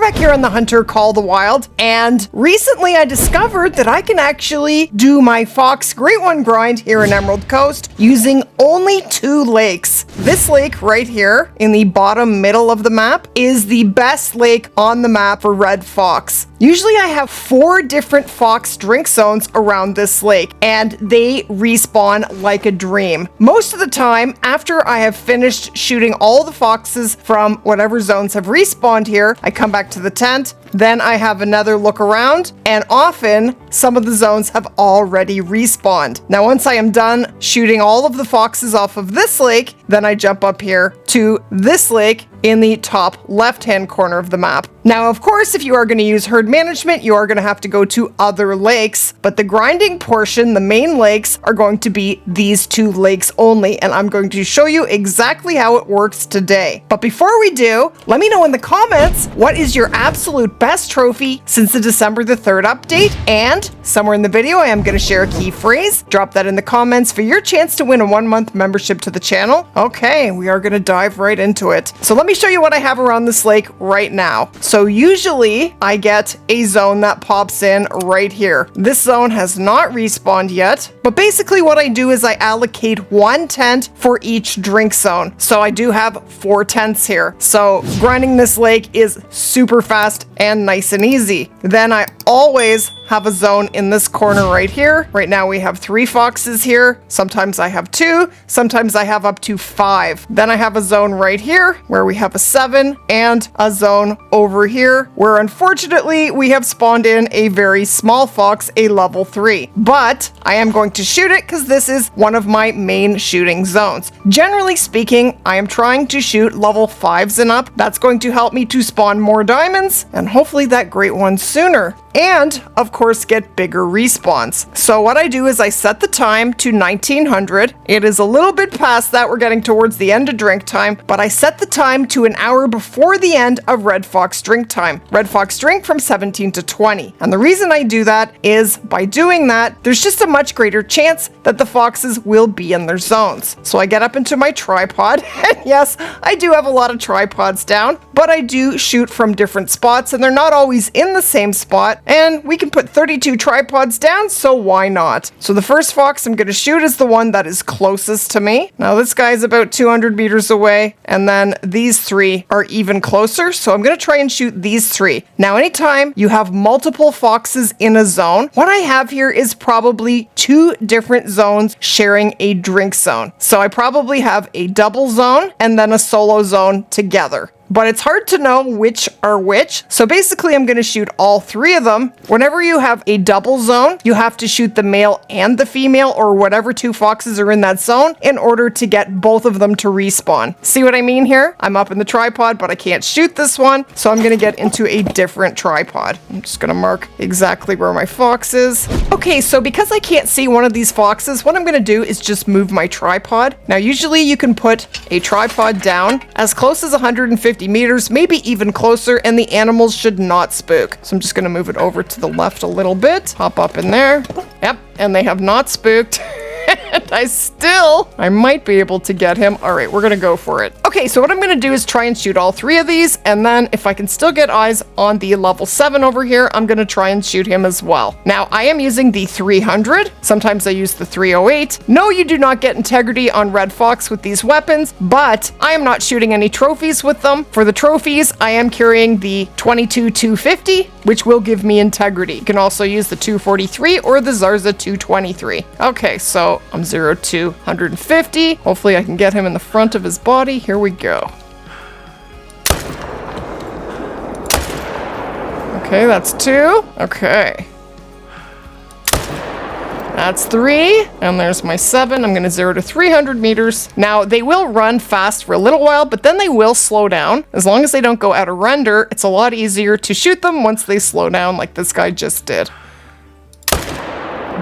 back here on the Hunter Call the Wild, and recently I discovered that I can actually do my Fox Great One grind here in Emerald Coast using only 2 lakes. This lake right here in the bottom middle of the map is the best lake on the map for red fox. Usually I have 4 different fox drink zones around this lake, and they respawn like a dream. Most of the time, after I have finished shooting all the foxes from whatever zones have respawned here, I come back to the tent, then I have another look around, and often some of the zones have already respawned. Now, once I am done shooting all of the foxes off of this lake, then I jump up here to this lake in the top left-hand corner of the map. Now, of course, if you are going to use herd management, you are going to have to go to other lakes, but the grinding portion, the main lakes, are going to be these 2 lakes only, and I'm going to show you exactly how it works today. But before we do, let me know in the comments, what is your absolute best trophy since the December the 3rd update? And somewhere in the video, I am going to share a key phrase. Drop that in the comments for your chance to win a 1-month membership to the channel. Okay, we are going to dive right into it. So let me show you what I have around this lake right now. So usually I get a zone that pops in right here. This zone has not respawned yet, but basically what I do is I allocate 1 tent for each drink zone. So I do have 4 tents here. So grinding this lake is super fast and nice and easy. Then I always have a zone in this corner right here. Right now we have 3 foxes here. Sometimes I have 2, sometimes I have up to 5. Then I have a zone right here where we have a 7 and a zone over here where unfortunately we have spawned in a very small fox, a level 3. But I am going to shoot it because this is one of my main shooting zones. Generally speaking, I am trying to shoot level 5s and up. That's going to help me to spawn more diamonds and hopefully that great one sooner. And, of course, get bigger respawns. So what I do is I set the time to 1900. It is a little bit past that. We're getting towards the end of drink time, but I set the time to an hour before the end of Red Fox drink time. Red Fox drink from 17 to 20. And the reason I do that is by doing that, there's just a much greater chance that the foxes will be in their zones. So I get up into my tripod, and yes, I do have a lot of tripods down, but I do shoot from different spots, and they're not always in the same spot. And we can put 32 tripods down, so why not? So the first fox I'm going to shoot is the one that is closest to me. Now this guy is about 200 meters away, and then these 3 are even closer, so I'm going to try and shoot these 3. Now anytime you have multiple foxes in a zone, what I have here is probably 2 different zones sharing a drink zone. So I probably have a double zone and then a solo zone together. But it's hard to know which are which. So basically I'm going to shoot all 3 of them. Whenever you have a double zone, you have to shoot the male and the female or whatever 2 foxes are in that zone in order to get both of them to respawn. See what I mean here? I'm up in the tripod, but I can't shoot this one. So I'm going to get into a different tripod. I'm just going to mark exactly where my fox is. Okay, so because I can't see one of these foxes, what I'm going to do is just move my tripod. Now usually you can put a tripod down as close as 150 meters, maybe even closer, and the animals should not spook. So I'm just going to move it over to the left a little bit, hop up in there. Yep, and they have not spooked. And I might be able to get him. All right, we're going to go for it. Okay, so what I'm going to do is try and shoot all 3 of these, and then if I can still get eyes on the level 7 over here, I'm going to try and shoot him as well. Now, I am using the 300. Sometimes I use the 308. No, you do not get integrity on Red Fox with these weapons, but I am not shooting any trophies with them. For the trophies, I am carrying the 22-250, which will give me integrity. You can also use the 243 or the Zarza 223. Okay, so I'm 0 to 150. Hopefully I can get him in the front of his body. Here we go. Okay, that's 2. Okay. That's 3, and there's my 7. I'm going to 0 to 300 meters. Now, they will run fast for a little while, but then they will slow down. As long as they don't go out of render, it's a lot easier to shoot them once they slow down like this guy just did.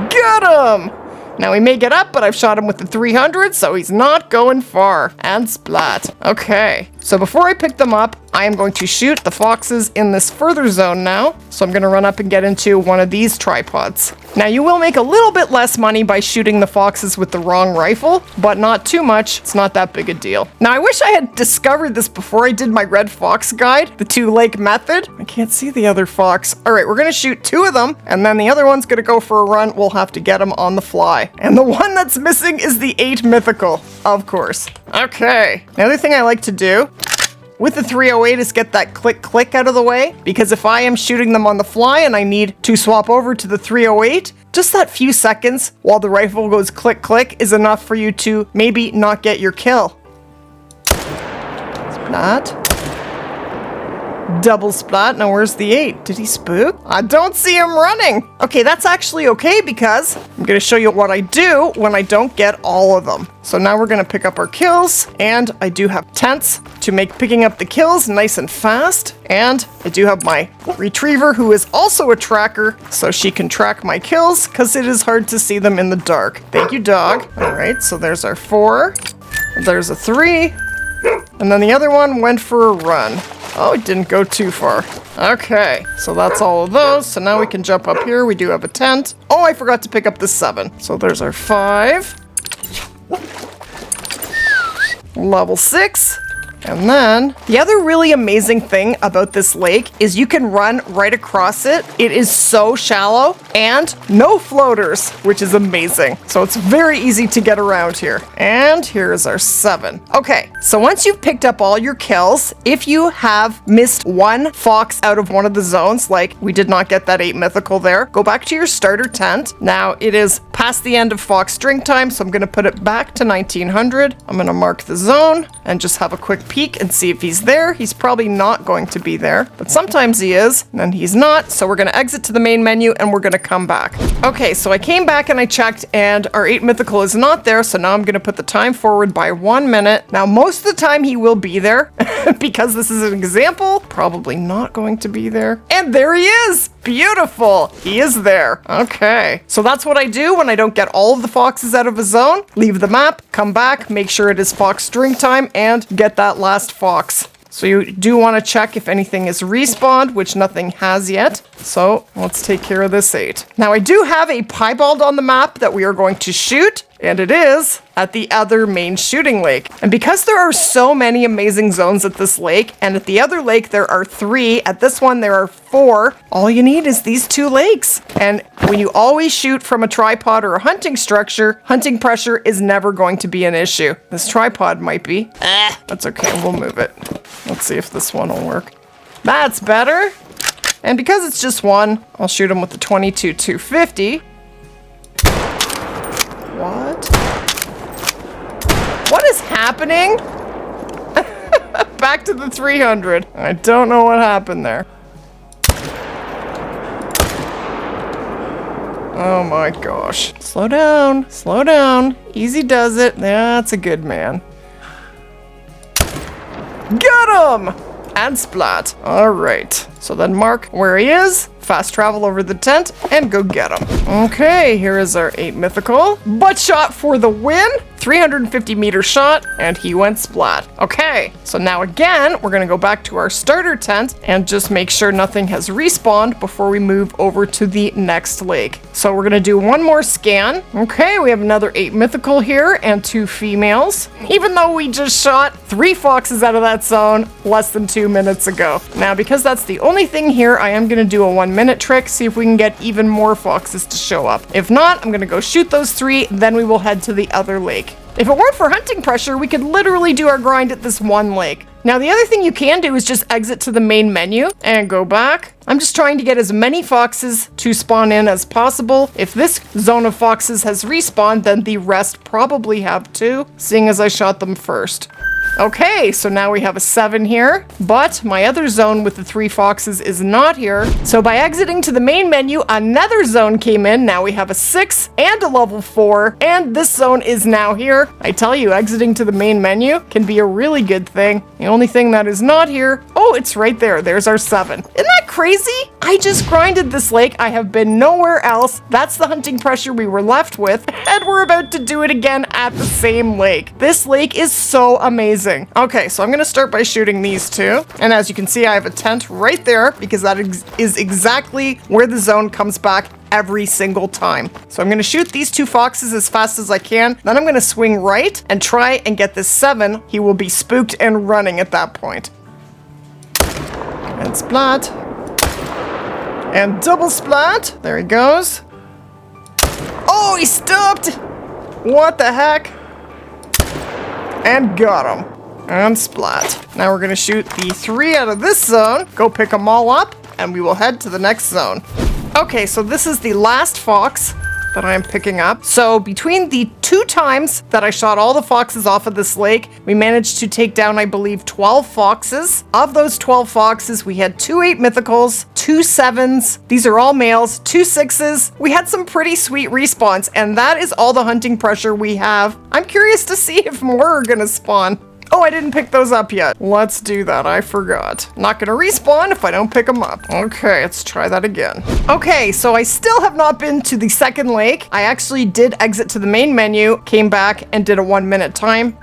Get him! Now he may get up, but I've shot him with the 300, so he's not going far. And splat. Okay, so before I pick them up, I am going to shoot the foxes in this further zone now. So I'm going to run up and get into one of these tripods. Now you will make a little bit less money by shooting the foxes with the wrong rifle, but not too much. It's not that big a deal. Now I wish I had discovered this before I did my red fox guide, the 2-lake method. I can't see the other fox. All right, we're going to shoot 2 of them, and then the other one's going to go for a run. We'll have to get him on the fly. And the one that's missing is the 8 mythical, of course. Okay, the other thing I like to do with the 308 is get that click out of the way, because if I am shooting them on the fly and I need to swap over to the 308, just that few seconds while the rifle goes click is enough for you to maybe not get your kill. Splat. Double splat. Now where's the 8? Did he spook? I don't see him running. Okay, that's actually okay because I'm going to show you what I do when I don't get all of them. So now we're going to pick up our kills, and I do have tents to make picking up the kills nice and fast. And I do have my retriever, who is also a tracker, so she can track my kills because it is hard to see them in the dark. Thank you, dog. All right, so there's our 4. There's a 3. And then the other one went for a run. Oh, it didn't go too far. Okay, so that's all of those. So now we can jump up here. We do have a tent. Oh, I forgot to pick up the 7. So there's our 5. Level 6. And then the other really amazing thing about this lake is you can run right across it. It is so shallow and no floaters, which is amazing. So it's very easy to get around here. And here's our 7. Okay, so once you've picked up all your kills, if you have missed one fox out of one of the zones, like we did not get that 8 mythical there, go back to your starter tent. Now it is past the end of fox drink time, so I'm going to put it back to 1900. I'm going to mark the zone and just have a quick peek and see if he's there. He's probably not going to be there, but sometimes he is, and then he's not. So we're going to exit to the main menu and we're going to come back. Okay, so I came back and I checked, and our 8 mythical is not there. So now I'm going to put the time forward by 1 minute. Now, most of the time he will be there because this is an example. Probably not going to be there. And there he is. Beautiful. He is there. Okay, so that's what I do when I don't get all of the foxes out of a zone. Leave the map, come back, make sure it is fox drink time, and get that last fox. So you do want to check if anything is respawned, which nothing has yet. So let's take care of this 8. Now I do have a piebald on the map that we are going to shoot, and it is at the other main shooting lake. And because there are so many amazing zones at this lake, and at the other lake there are 3, at this one there are 4, all you need is these 2 lakes. And when you always shoot from a tripod or a hunting structure, hunting pressure is never going to be an issue. This tripod might be. That's okay, we'll move it. Let's see if this one will work. That's better. And because it's just one, I'll shoot him with the 22-250. What? What is happening? Back to the 300. I don't know what happened there. Oh my gosh. Slow down. Slow down. Easy does it. That's a good man. Get him! And splat. All right. So then mark where he is, fast travel over the tent, and go get him. Okay, here is our 8 mythical. Butt shot for the win. 350 meter shot, and he went splat. Okay, so now again, we're gonna go back to our starter tent and just make sure nothing has respawned before we move over to the next lake. So we're gonna do one more scan. Okay, we have another 8 mythical here and 2 females, even though we just shot 3 foxes out of that zone less than 2 minutes ago. Now, because that's the only thing here, I am gonna do a 1 minute trick, see if we can get even more foxes to show up. If not, I'm gonna go shoot those 3, then we will head to the other lake. If it weren't for hunting pressure, we could literally do our grind at this one lake. Now, the other thing you can do is just exit to the main menu and go back. I'm just trying to get as many foxes to spawn in as possible. If this zone of foxes has respawned, then the rest probably have too, seeing as I shot them first. Okay, so now we have a 7 here, but my other zone with the 3 foxes is not here. So by exiting to the main menu, another zone came in. Now we have a 6 and a level 4, and this zone is now here. I tell you, exiting to the main menu can be a really good thing. The only thing that is not here, oh, it's right there. There's our 7. Isn't that crazy? I just grinded this lake. I have been nowhere else. That's the hunting pressure we were left with, and we're about to do it again at the same lake. This lake is so amazing. Okay, so I'm gonna start by shooting these two. And as you can see, I have a tent right there because that is exactly where the zone comes back every single time. So I'm gonna shoot these two foxes as fast as I can. Then I'm gonna swing right and try and get this 7. He will be spooked and running at that point. And splat. And double splat. There he goes. Oh, he stopped. What the heck? And got him. And splat. Now we're gonna shoot the 3 out of this zone, go pick them all up, and we will head to the next zone. Okay, so this is the last fox that I am picking up. So between the 2 times that I shot all the foxes off of this lake, we managed to take down, I believe, 12 foxes. Of those 12 foxes, we had 2 8 mythicals, 2 7s. These are all males, 2 6s. We had some pretty sweet respawns, and that is all the hunting pressure we have. I'm curious to see if more are gonna spawn. Oh, I didn't pick those up yet. Let's do that. I forgot. Not gonna respawn if I don't pick them up. Okay, let's try that again. Okay, so I still have not been to the second lake. I actually did exit to the main menu, came back and did a 1-minute time.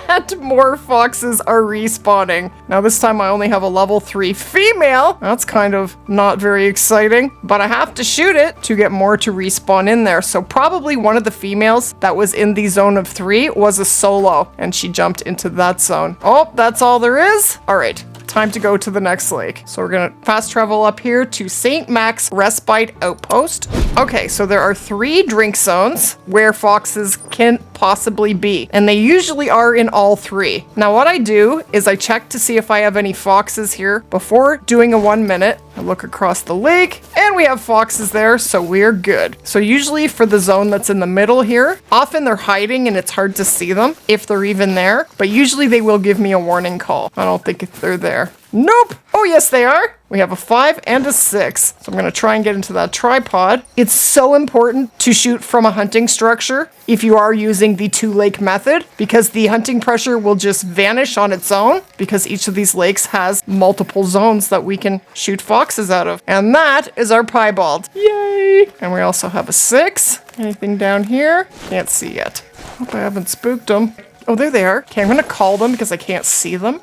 And more foxes are respawning. Now this time I only have a level 3 female. That's kind of not very exciting, but I have to shoot it to get more to respawn in there. So probably one of the females that was in the zone of 3 was a solo, and she jumped into that zone. Oh, that's all there is? All right. Time to go to the next lake. So we're gonna fast travel up here to St. Mac's Respite Outpost. Okay, so there are 3 drink zones where foxes can possibly be, and they usually are in all 3. Now what I do is I check to see if I have any foxes here before doing a 1-minute. I look across the lake and we have foxes there, so we're good. So usually for the zone that's in the middle here, often they're hiding and it's hard to see them if they're even there, but usually they will give me a warning call. I don't think if they're there. Nope. Oh, yes, they are. We have a 5 and a 6. So I'm going to try and get into that tripod. It's so important to shoot from a hunting structure if you are using the 2-lake method, because the hunting pressure will just vanish on its own because each of these lakes has multiple zones that we can shoot foxes out of. And that is our piebald. Yay! And we also have a 6. Anything down here? Can't see yet. Hope I haven't spooked them. Oh, there they are. Okay, I'm going to call them because I can't see them.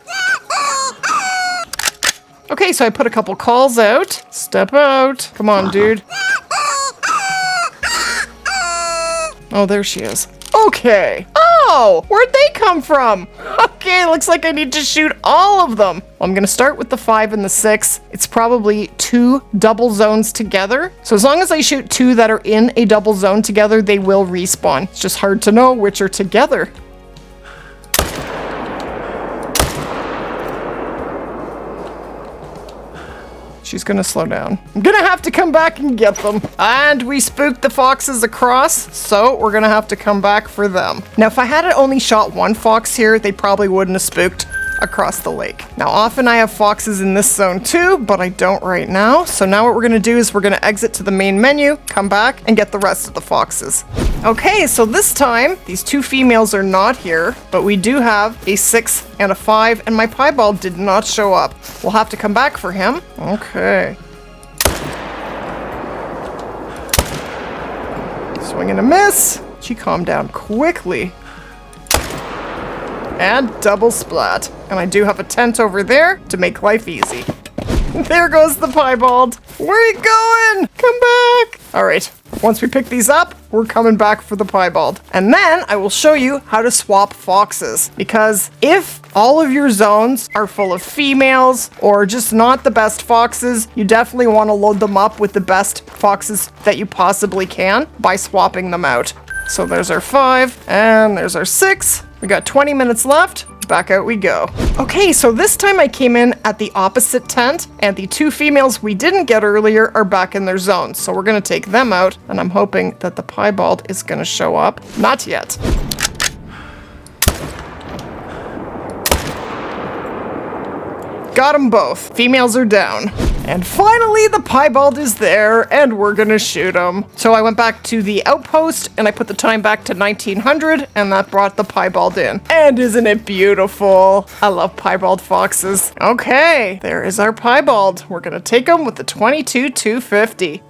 Okay, so I put a couple calls out. Step out. Come on, dude. Oh, there she is. Okay. Oh, where'd they come from? Okay, looks like I need to shoot all of them. Well, I'm gonna start with the 5 and the 6. It's probably 2 double zones together. So as long as I shoot 2 that are in a double zone together, they will respawn. It's just hard to know which are together. She's gonna slow down. I'm gonna have to come back and get them. And we spooked the foxes across, so we're gonna have to come back for them. Now, if I had only shot 1 fox here, they probably wouldn't have spooked across the lake. Now, often I have foxes in this zone too, but I don't right now. So now what we're gonna do is we're gonna exit to the main menu, come back, and get the rest of the foxes. Okay, so this time, these 2 females are not here, but we do have a 6 and a 5, and my piebald did not show up. We'll have to come back for him. Okay. Swing and a miss. She calmed down quickly. And double splat. And I do have a tent over there to make life easy. There goes the piebald. Where are you going? Come back. All right. Once we pick these up, we're coming back for the piebald. And then I will show you how to swap foxes. Because if all of your zones are full of females or just not the best foxes, you definitely want to load them up with the best foxes that you possibly can by swapping them out. So there's our 5 and there's our 6. We got 20 minutes left. Back out we go. Okay, so this time I came in at the opposite tent, and the 2 females we didn't get earlier are back in their zones. So we're gonna take them out, and I'm hoping that the piebald is gonna show up. Not yet. Got them both. Females are down. And finally, the piebald is there, and we're gonna shoot him. So I went back to the outpost, and I put the time back to 1900, and that brought the piebald in. And isn't it beautiful? I love piebald foxes. Okay, there is our piebald. We're gonna take him with the 22-250.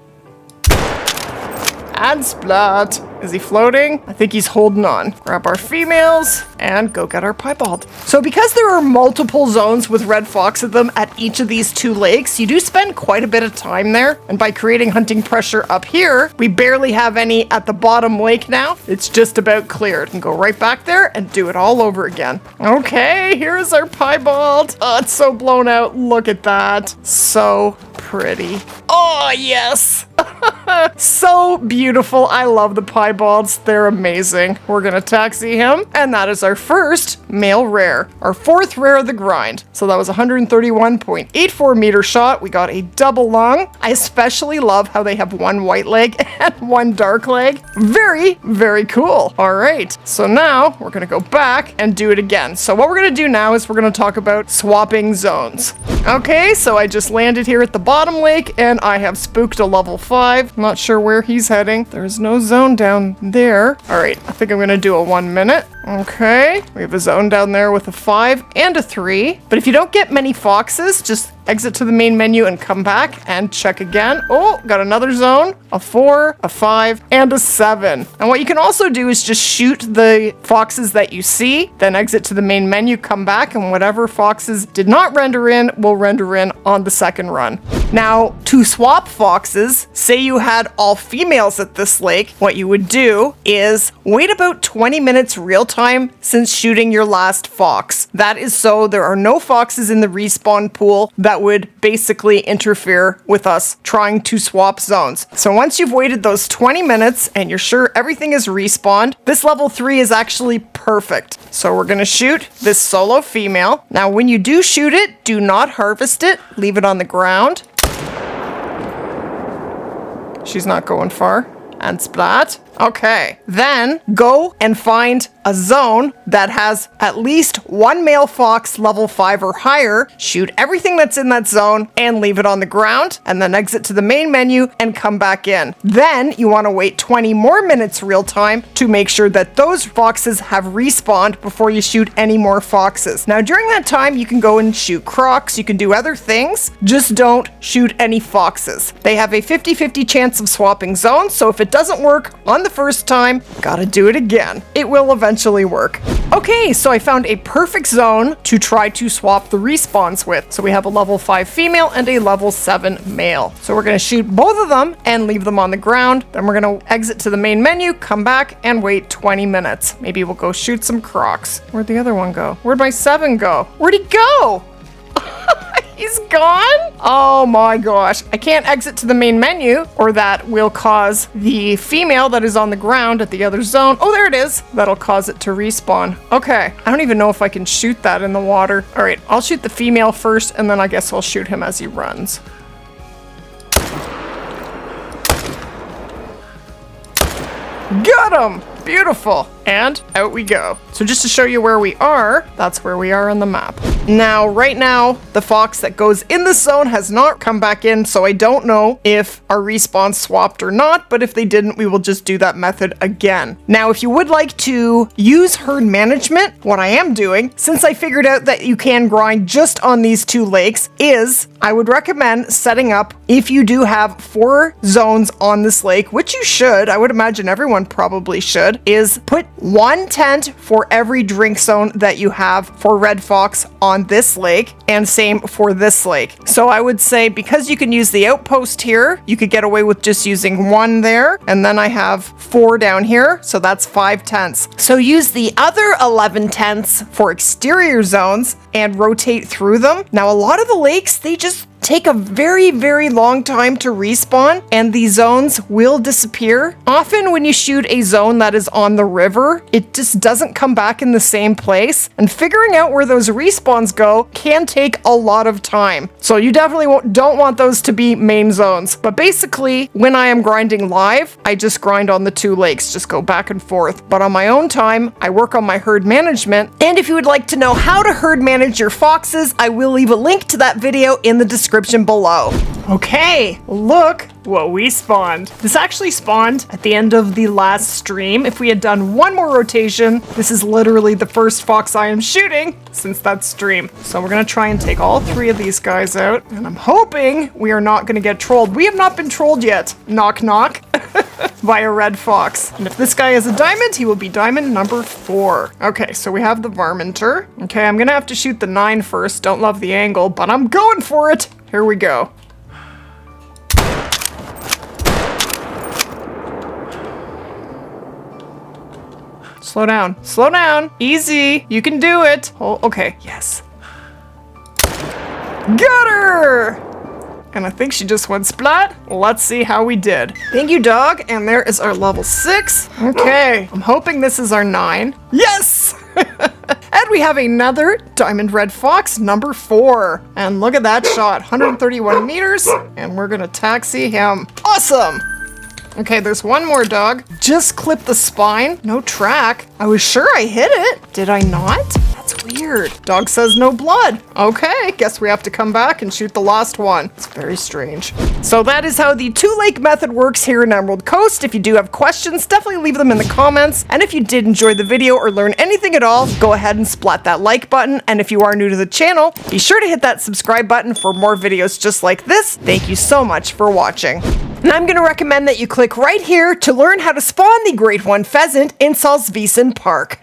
And Splat. Is he floating? I think he's holding on. Grab our females and go get our piebald. So because there are multiple zones with red fox at them at each of these 2 lakes, you do spend quite a bit of time there. And by creating hunting pressure up here, we barely have any at the bottom lake now. It's just about cleared. And go right back there and do it all over again. Okay, here's our piebald. Oh, it's so blown out. Look at that. So pretty. Oh, yes. So beautiful. I love the piebalds. They're amazing. We're gonna taxi him, and that is our first male rare, our 4th rare of the grind. So that was 131.84 meter shot. We got a double lung. I especially love how they have 1 white leg and 1 dark leg. Very, very cool. All right, so now we're gonna go back and do it again. So what we're gonna do now is we're gonna talk about swapping zones. Okay, so I just landed here at the bottom lake, and I have spooked a level 5. Not sure where he's heading. There's no zone down there. All right, I think I'm gonna do a 1 minute. Okay, we have a zone down there with a 5 and a 3. But if you don't get many foxes, just exit to the main menu and come back and check again. Oh, got another zone, a 4, a 5, and a 7. And what you can also do is just shoot the foxes that you see, then exit to the main menu, come back, and whatever foxes did not render in will render in on the second run. Now, to swap foxes, say you had all females at this lake, what you would do is wait about 20 minutes real time since shooting your last fox. That is so there are no foxes in the respawn pool that would basically interfere with us trying to swap zones. So once you've waited those 20 minutes and you're sure everything is respawned, this level 3 is actually perfect. So we're gonna shoot this solo female. Now when you do shoot it, do not harvest it, leave it on the ground. She's not going far. And Splat. Okay, then go and find a zone that has at least 1 male fox level 5 or higher, shoot everything that's in that zone and leave it on the ground, and then exit to the main menu and come back in. Then you want to wait 20 more minutes real time to make sure that those foxes have respawned before you shoot any more foxes. Now during that time you can go and shoot crocs, you can do other things, just don't shoot any foxes. They have a 50-50 chance of swapping zones, so if it doesn't work on the first time, gotta do it again. It will eventually work. Okay, so I found a perfect zone to try to swap the respawns with. So we have a level 5 female and a level 7 male. So we're gonna shoot both of them and leave them on the ground. Then we're gonna exit to the main menu, come back and wait 20 minutes. Maybe we'll go shoot some crocs. Where'd the other one go? Where'd my 7 go? Where'd he go? He's gone? Oh my gosh. I can't exit to the main menu or that will cause the female that is on the ground at the other zone. Oh, there it is. That'll cause it to respawn. Okay. I don't even know if I can shoot that in the water. All right. I'll shoot the female first and then I guess I'll shoot him as he runs. Got him! Beautiful. And out we go. So just to show you where we are, that's where we are on the map. Now, right now, the fox that goes in the zone has not come back in, so I don't know if our respawn swapped or not, but if they didn't, we will just do that method again. Now, if you would like to use herd management, what I am doing, since I figured out that you can grind just on these 2 lakes, is I would recommend setting up, if you do have 4 zones on this lake, which you should, I would imagine everyone probably should, is put 1 tent for every drink zone that you have for red fox on this lake, and same for this lake. So I would say, because you can use the outpost here, you could get away with just using 1 there, and then I have 4 down here, so that's 5 tents. So use the other 11 tents for exterior zones and rotate through them. Now, a lot of the lakes, they just take a very, very long time to respawn, and the zones will disappear. Often when you shoot a zone that is on the river, it just doesn't come back in the same place, and figuring out where those respawns go can take a lot of time. So you definitely don't want those to be main zones. But basically, when I am grinding live, I just grind on the 2 lakes, just go back and forth. But on my own time, I work on my herd management. And if you would like to know how to herd manage your foxes, I will leave a link to that video in the description description below. Okay, look what we spawned. This actually spawned at the end of the last stream. If we had done one more rotation, this is literally the first fox I am shooting since that stream. So we're gonna try and take all 3 of these guys out, and I'm hoping we are not gonna get trolled. We have not been trolled yet. Knock, knock. By a red fox. And if this guy is a diamond, he will be diamond number 4. Okay, so we have the varminter. Okay, I'm gonna have to shoot the 9 first. Don't love the angle, but I'm going for it. Here we go. Slow down. Slow down. Easy. You can do it. Oh, okay. Yes. Got her! And I think she just went splat. Let's see how we did. Thank you, dog. And there is our level 6. Okay. I'm hoping this is our 9. Yes! And we have another diamond red fox, number 4. And look at that shot. 131 meters. And we're gonna taxi him. Awesome! Okay, there's one more dog. Just clip the spine. No track. I was sure I hit it. Did I not? That's weird. Dog says no blood. Okay, guess we have to come back and shoot the last one. It's very strange. So that is how the 2-lake method works here in Emerald Coast. If you do have questions, definitely leave them in the comments. And if you did enjoy the video or learn anything at all, go ahead and splat that like button. And if you are new to the channel, be sure to hit that subscribe button for more videos just like this. Thank you so much for watching. And I'm going to recommend that you click right here to learn how to spawn the Great One Pheasant in Salzwiesen Park.